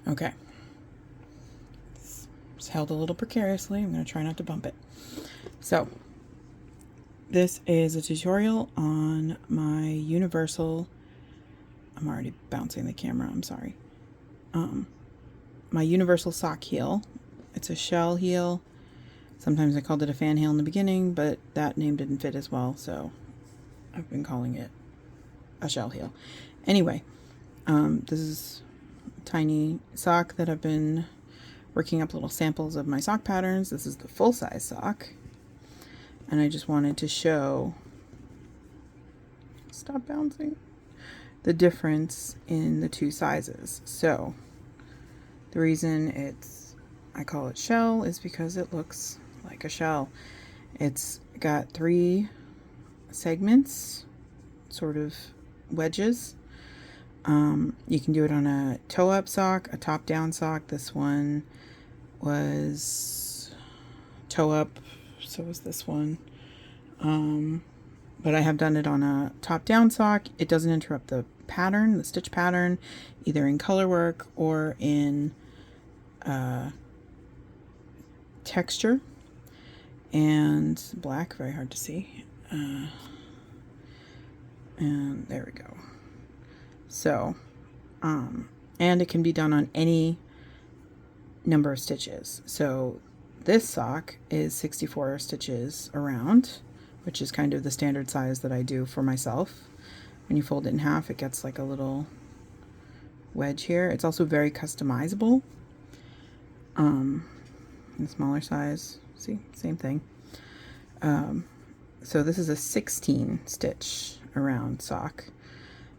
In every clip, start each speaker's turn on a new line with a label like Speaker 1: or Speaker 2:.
Speaker 1: Okay. It's held a little precariously. I'm going to try not to bump it. So, this is a tutorial on my universal... I'm already bouncing the camera, I'm sorry. My universal sock heel. It's a shell heel. Sometimes I called it a fan heel in the beginning, but that name didn't fit as well, so I've been calling it a shell heel. Anyway, this is a tiny sock that I've been working up little samples of my sock patterns. This is the full-size sock, and I just wanted to show, stop bouncing, the difference in the two sizes. So the reason I call it shell is because it looks like a shell. It's got 3 segments, sort of wedges. You can do it on a toe-up sock, a top-down sock. This one was toe-up, so was this one. But I have done it on a top-down sock. It doesn't interrupt the pattern, the stitch pattern, either in color work or in texture. And black, very hard to see. And there we go. So, and it can be done on any number of stitches. So this sock is 64 stitches around, which is kind of the standard size that I do for myself. When you fold it in half, it gets like a little wedge here. It's also very customizable. In smaller size, see, same thing. So this is a 16 stitch around sock.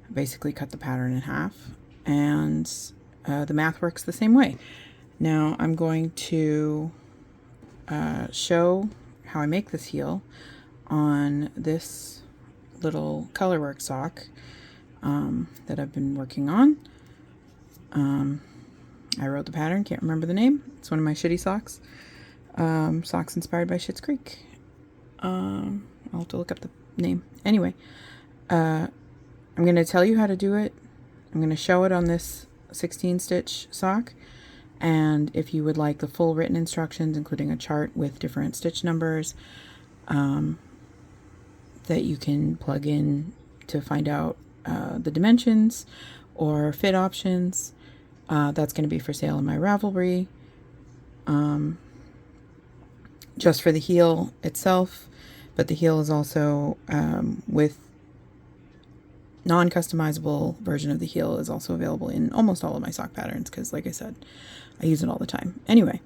Speaker 1: I basically cut the pattern in half, and the math works the same way. Now I'm going to show how I make this heel on this little colorwork sock that I've been working on. I wrote the pattern, can't remember the name. It's one of my shitty socks. Socks inspired by Schitt's Creek. I'll have to look up the name. Anyway, I'm going to tell you how to do it. I'm going to show it on this 16 stitch sock. And if you would like the full written instructions, including a chart with different stitch numbers, that you can plug in to find out the dimensions or fit options, that's going to be for sale in my Ravelry. Just for the heel itself, but the heel is also with non-customizable version of the heel is also available in almost all of my sock patterns, because like I said, I use it all the time. Anyway,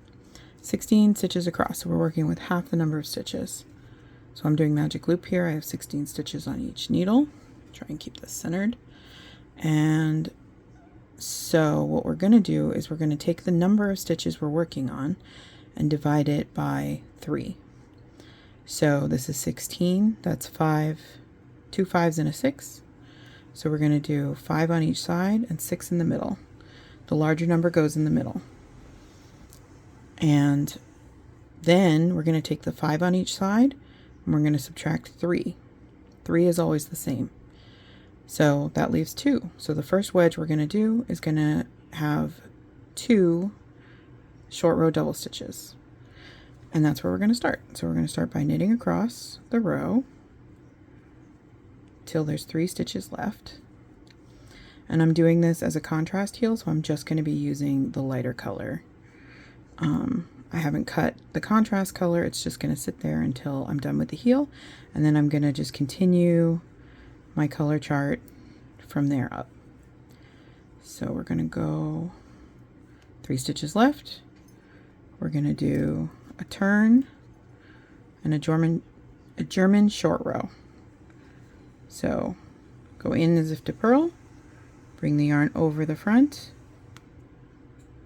Speaker 1: 16 stitches across, so we're working with half the number of stitches. So I'm doing magic loop here. I have 16 stitches on each needle. Try and keep this centered. And so what we're going to do is we're going to take the number of stitches we're working on and divide it by 3. So this is 16, that's 5, 2 5s and a 6. So we're going to do 5 on each side and 6 in the middle. The larger number goes in the middle. And then we're going to take the 5 on each side and we're going to subtract 3. 3 is always the same. So that leaves 2. So the first wedge we're going to do is going to have 2 short row double stitches. And that's where we're going to start. So we're going to start by knitting across the row till there's 3 stitches left. And I'm doing this as a contrast heel, so I'm just going to be using the lighter color. I haven't cut the contrast color, it's just going to sit there until I'm done with the heel, and then I'm going to just continue my color chart from there up. So we're going to go 3 stitches left. We're going to do a turn and a German short row. So go in as if to purl, bring the yarn over the front,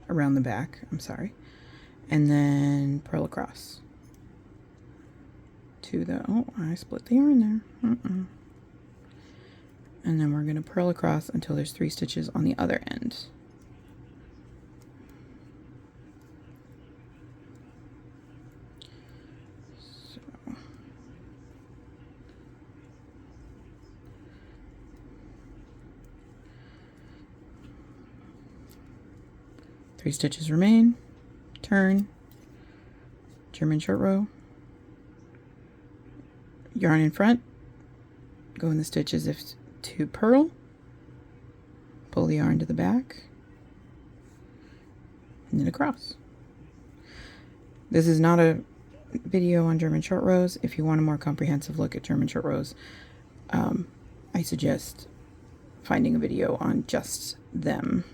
Speaker 1: around the back, I'm sorry, and then purl across to the, oh, I split the yarn there. And then we're going to purl across until there's 3 stitches on the other end. 3 stitches remain, turn, German short row, yarn in front, go in the stitch as if to purl, pull the yarn to the back, and then across. This is not a video on German short rows. If you want a more comprehensive look at German short rows, I suggest finding a video on just them.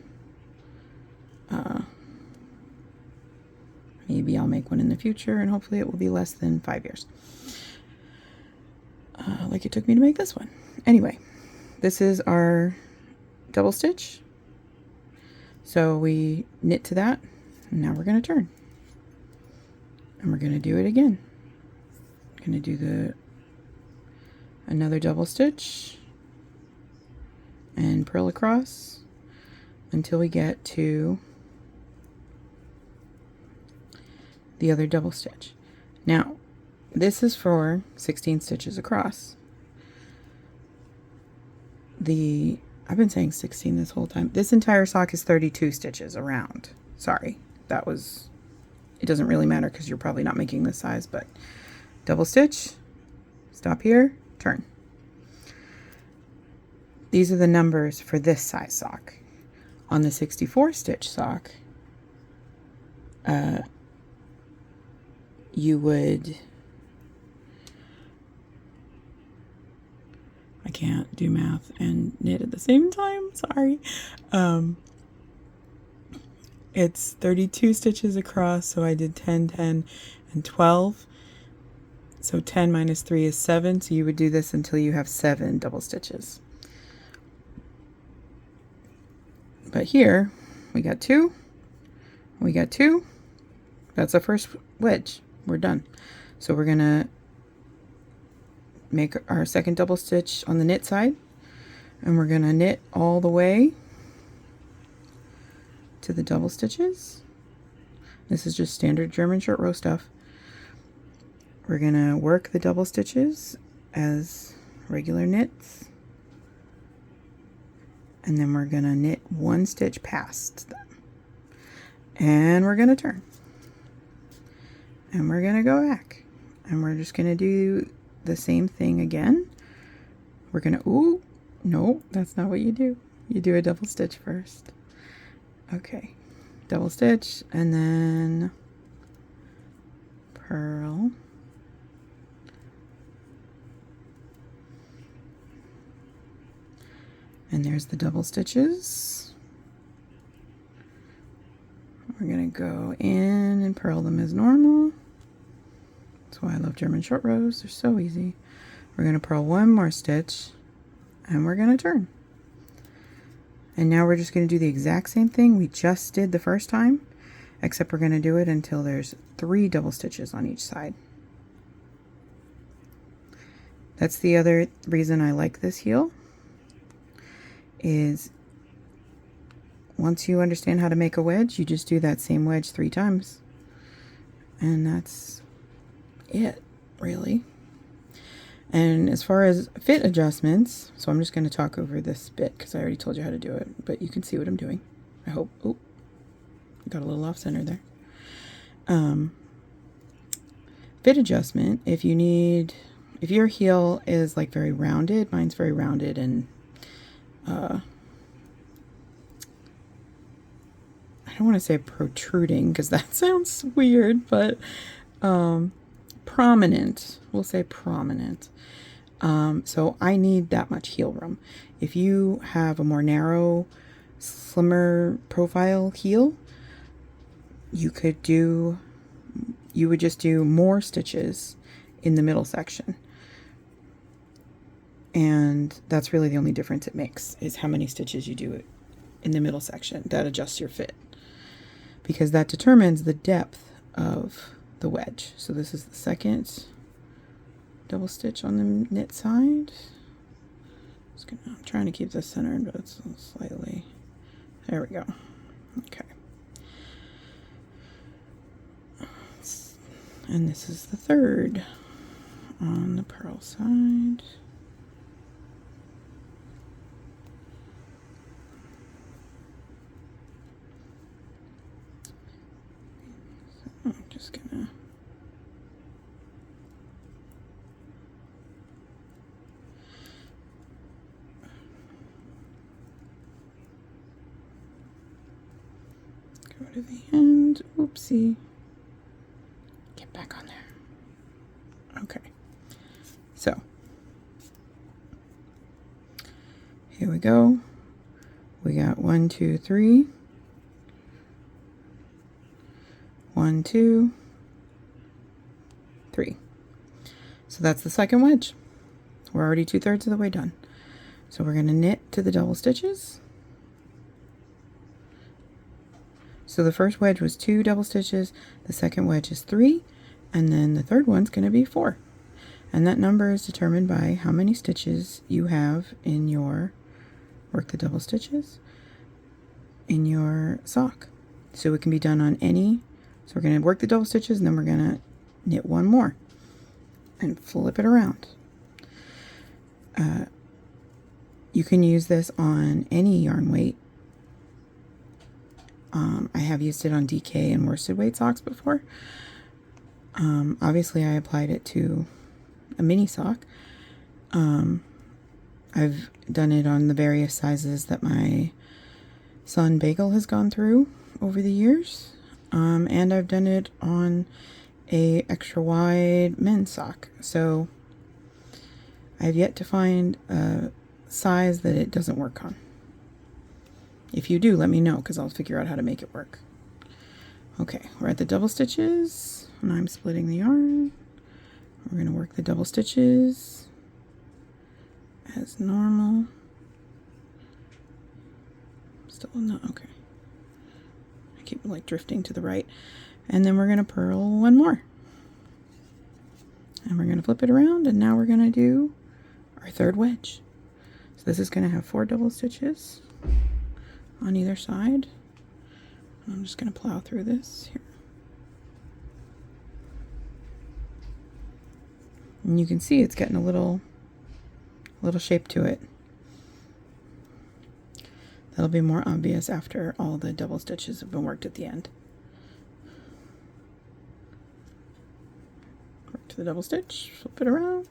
Speaker 1: Maybe I'll make one in the future, and hopefully it will be less than 5 years. Like it took me to make this one. Anyway, this is our double stitch. So we knit to that, and now we're going to turn. And we're going to do it again. Going to do another double stitch and purl across until we get to the other double stitch. Now, this is for 16 stitches across. I've been saying 16 this whole time. This entire sock is 32 stitches around. Sorry, it doesn't really matter because you're probably not making this size, but double stitch, stop here, turn. These are the numbers for this size sock. On the 64 stitch sock, you would, I can't do math and knit at the same time, sorry. It's 32 stitches across, so I did 10, 10, and 12. So 10 minus 3 is 7, so you would do this until you have 7 double stitches. But here, we got 2, we got 2. That's our first wedge. We're done. So we're gonna make our second double stitch on the knit side, and we're gonna knit all the way to the double stitches. This is just standard German short row stuff. We're gonna work the double stitches as regular knits, and then we're gonna knit 1 stitch past them, and we're gonna turn, and we're gonna go back, and we're just gonna do the same thing again. We're gonna, ooh, no, that's not what you do. You do a double stitch first. Okay, double stitch, and then purl, and there's the double stitches. We're gonna go in and purl them as normal. That's why I love German short rows, they're so easy. We're gonna purl 1 more stitch, and we're gonna turn. And now we're just going to do the exact same thing we just did the first time, except we're going to do it until there's 3 double stitches on each side. That's the other reason I like this heel, is once you understand how to make a wedge, you just do that same wedge 3 times. And that's it, really. And as far as fit adjustments, so I'm just going to talk over this bit because I already told you how to do it, but you can see what I'm doing, I hope. Oh, got a little off center there. Fit adjustment, if your heel is like very rounded, mine's very rounded and I don't want to say protruding because that sounds weird, but prominent, we'll say prominent. So I need that much heel room. If you have a more narrow, slimmer profile heel, you would just do more stitches in the middle section. And that's really the only difference it makes, is how many stitches you do in the middle section. That adjusts your fit, because that determines the depth of the wedge. So this is the second double stitch on the knit side. I'm trying to keep this centered, but it's slightly, there we go. Okay. And this is the third on the purl side. Go to the end. Oopsie. Get back on there. Okay. So here we go. We got 1, 2, 3. 1, 2, 3. So that's the second wedge. We're already 2/3 of the way done. So we're going to knit to the double stitches. So the first wedge was 2 double stitches, the second wedge is 3, and then the third one's going to be 4. And that number is determined by how many stitches you have in your, work the double stitches, in your sock. So it can be done on any, so we're going to work the double stitches and then we're going to knit one more and flip it around. You can use this on any yarn weight. I have used it on DK and worsted weight socks before. Obviously I applied it to a mini sock. I've done it on the various sizes that my son Bagel has gone through over the years. And I've done it on a extra wide men's sock. So I've yet to find a size that it doesn't work on. If you do, let me know because I'll figure out how to make it work. Okay, we're at the double stitches and I'm splitting the yarn. We're going to work the double stitches as normal. Still not okay. I keep like drifting to the right. And then we're going to purl one more. And we're going to flip it around and now we're going to do our third wedge. So this is going to have 4 double stitches on either side. I'm just going to plow through this here. And you can see it's getting a little shape to it. That'll be more obvious after all the double stitches have been worked at the end. Work to the double stitch, flip it around.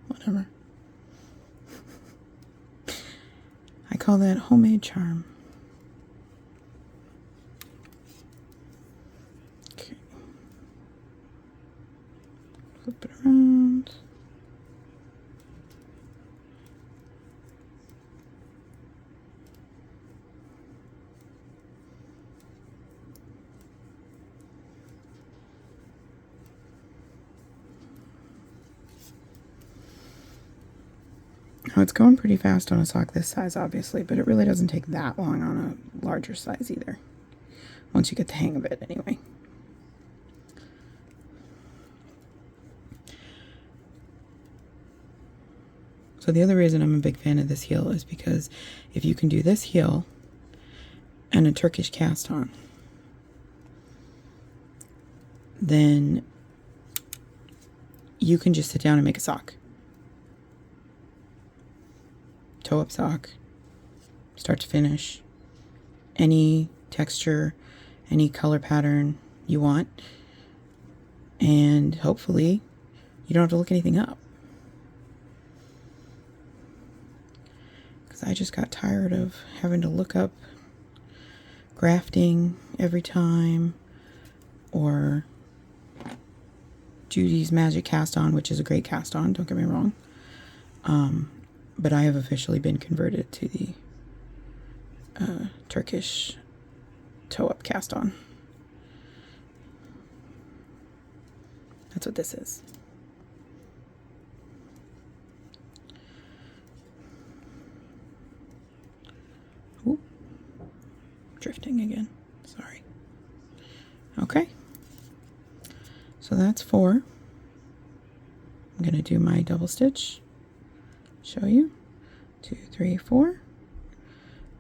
Speaker 1: Whatever. I call that homemade charm. Okay. Flip it around. Now it's going pretty fast on a sock this size, obviously, but it really doesn't take that long on a larger size either. Once you get the hang of it, anyway. So the other reason I'm a big fan of this heel is because if you can do this heel and a Turkish cast on, then you can just sit down and make a sock. Toe up sock, start to finish, any texture, any color pattern you want, and hopefully you don't have to look anything up. Because I just got tired of having to look up grafting every time, or Judy's Magic Cast On, which is a great cast on, don't get me wrong. But I have officially been converted to the Turkish toe-up cast on. That's what this is. Ooh, drifting again. Sorry. Okay. So that's 4. I'm going to do my double stitch. Show you 2, 3, 4,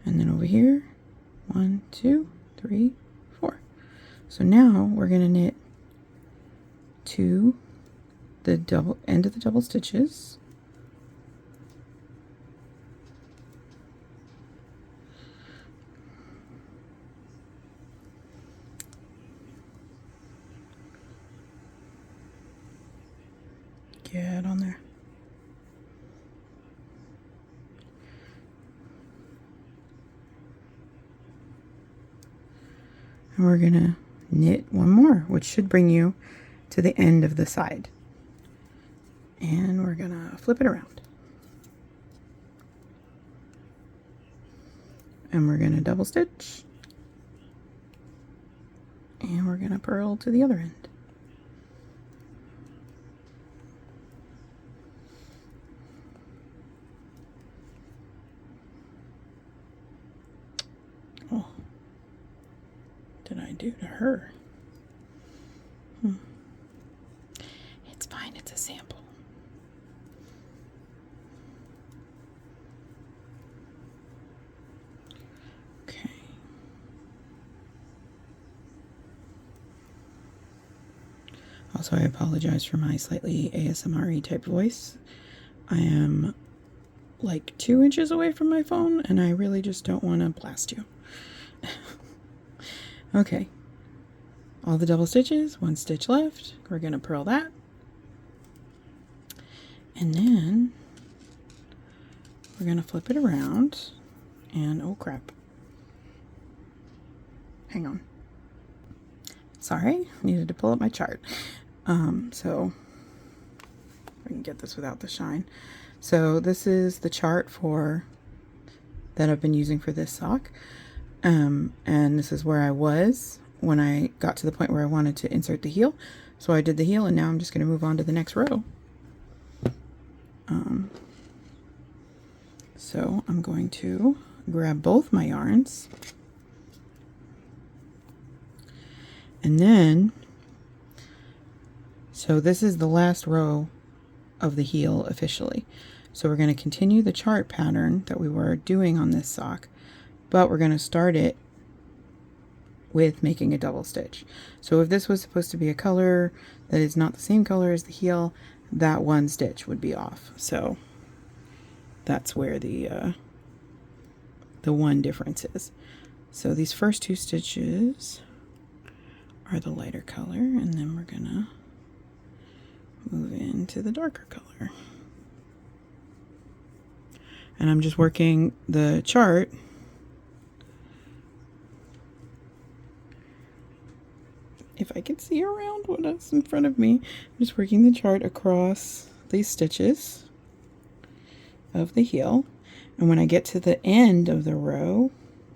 Speaker 1: and then over here 1, 2, 3, 4. So now we're going to knit to the double end of the double stitches. Get on there. And we're going to knit one more, which should bring you to the end of the side. And we're going to flip it around. And we're going to double stitch. And we're going to purl to the other end. Oh, what did I do to her? It's fine, it's a sample. Okay. Also, I apologize for my slightly ASMR-y type voice. I am like 2 inches away from my phone, and I really just don't want to blast you. Okay. All the double stitches, 1 stitch left. We're going to purl that. And then we're going to flip it around. And oh crap. Hang on. Sorry, needed to pull up my chart. So I can get this without the shine. So this is the chart that I've been using for this sock. And this is where I was when I got to the point where I wanted to insert the heel. So I did the heel, and now I'm just going to move on to the next row. So I'm going to grab both my yarns, and then, so this is the last row of the heel officially. So we're going to continue the chart pattern that we were doing on this sock, but we're going to start it with making a double stitch. So if this was supposed to be a color that is not the same color as the heel, that 1 stitch would be off. So that's where the one difference is. So these first 2 stitches are the lighter color, and then we're gonna move into the darker color. And I'm just working the chart if I can see around what's in front of me. I'm just working the chart across these stitches of the heel. And when I get to the end of the row,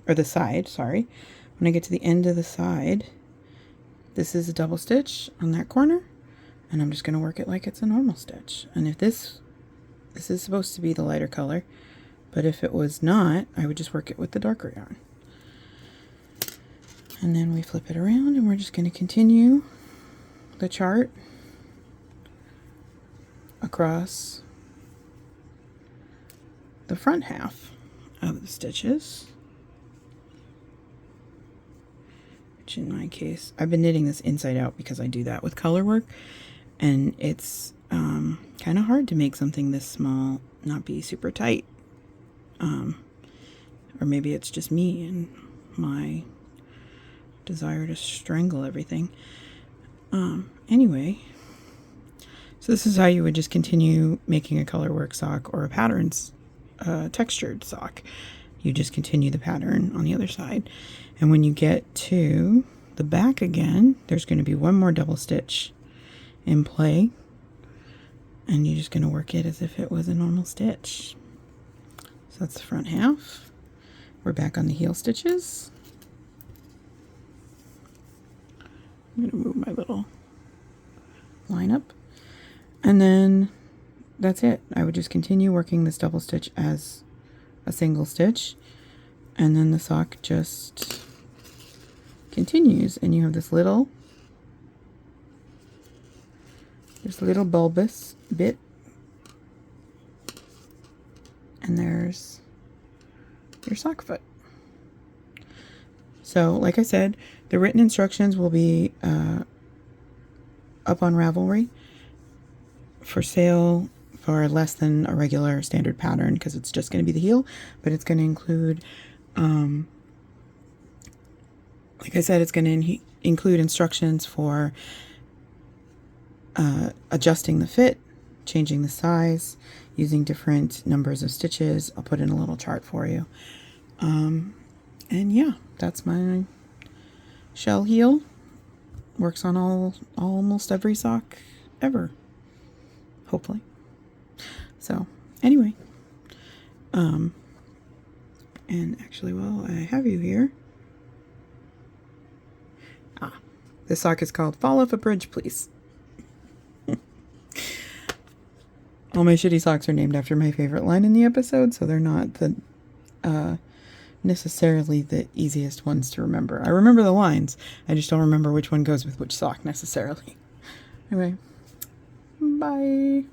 Speaker 1: or the side, sorry, when I get to the end of the side, this is a double stitch on that corner, and I'm just going to work it like it's a normal stitch. And if this is supposed to be the lighter color, but if it was not, I would just work it with the darker yarn. And then we flip it around, and we're just going to continue the chart across the front half of the stitches, which in my case, I've been knitting this inside out because I do that with color work, and it's kind of hard to make something this small not be super tight, or maybe it's just me and my desire to strangle everything. Anyway, so this is how you would just continue making a color work sock or a patterns textured sock. You just continue the pattern on the other side, and when you get to the back again, there's going to be 1 more double stitch in play, and you're just going to work it as if it was a normal stitch. So that's the front half. We're back on the heel stitches. I'm going to move my little line up, and then that's it. I would just continue working this double stitch as a single stitch, and then the sock just continues, and you have this little bulbous bit, and there's your sock foot. So like I said, The written instructions will be up on Ravelry for sale for less than a regular standard pattern, because it's just going to be the heel, but it's going to include, like I said, it's going to include instructions for adjusting the fit, changing the size, using different numbers of stitches. I'll put in a little chart for you. And yeah, that's my shell heel. Works on almost every sock ever, hopefully. So anyway, and actually, while I have you here, this sock is called Fall Off a Bridge, Please. All my shitty socks are named after my favorite line in the episode, so they're not the necessarily the easiest ones to remember. I remember the lines, I just don't remember which one goes with which sock necessarily. Anyway, bye.